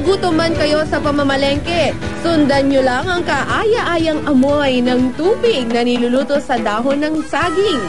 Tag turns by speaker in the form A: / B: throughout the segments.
A: nagutom man kayo sa pamamalengke, sundan nyo lang ang kaaya-ayang amoy ng tubig na niluluto sa dahon ng saging.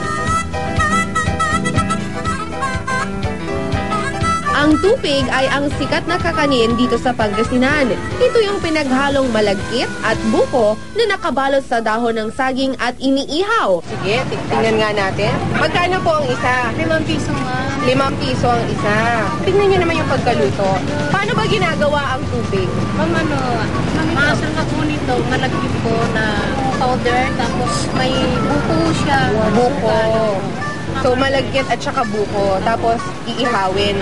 A: Ang tupig ay ang sikat na kakanin dito sa Pangasinan. Ito yung pinaghalong malagkit at buko na nakabalot sa dahon ng saging at iniihaw. Sige, tingnan nga natin. Magkano po ang isa?
B: 5 piso nga.
A: 5 piso ang isa. Tingnan nyo naman yung pagkaluto. Paano ba ginagawa ang tupig?
B: Maasal nga po nito, malagkit po na powder, tapos may buko siya.
A: Buko. So, malagkit at saka buko. Tapos, iihawin.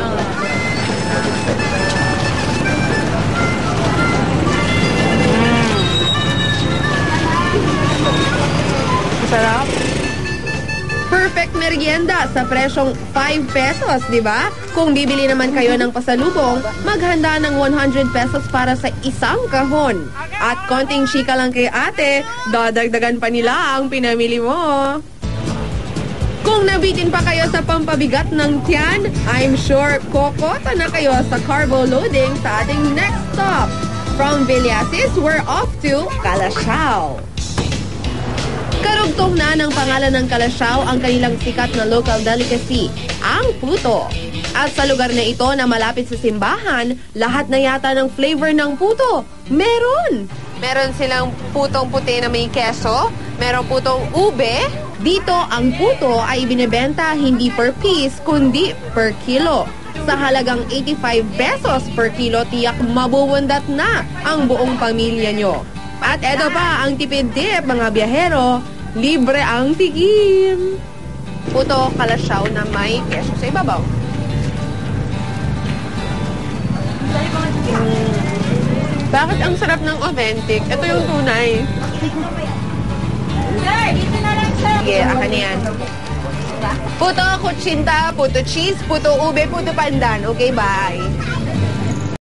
A: Sarap. Perfect merienda sa presyong 5 pesos, di ba? Kung bibili naman kayo ng pasalubong, maghanda ng 100 pesos para sa isang kahon. At konting chika lang kay ate, dadagdagan pa nila ang pinamili mo. Kung nabitin pa kayo sa pampabigat ng tiyan, I'm sure kokota na kayo sa carbo loading sa ating next stop. From Villasis, we're off to Calasiao. Karugtong na ng pangalan ng Calasiao ang kanilang sikat na local delicacy, ang puto. At sa lugar na ito na malapit sa simbahan, lahat na yata ng flavor ng puto, meron! Meron silang putong puti na may keso, meron putong ube. Dito, ang puto ay binibenta hindi per piece, kundi per kilo. Sa halagang 85 pesos per kilo, tiyak mabubundat na ang buong pamilya nyo. At eto pa, ang tipid tip, mga biyahero, libre ang tigim. Puto Calasiao na may keso sa ibabaw. Bakit ang sarap ng authentic? Ito yung tunay. Sige, akin yan. Puto kutsinta, puto cheese, puto ube, puto pandan. Okay, bye.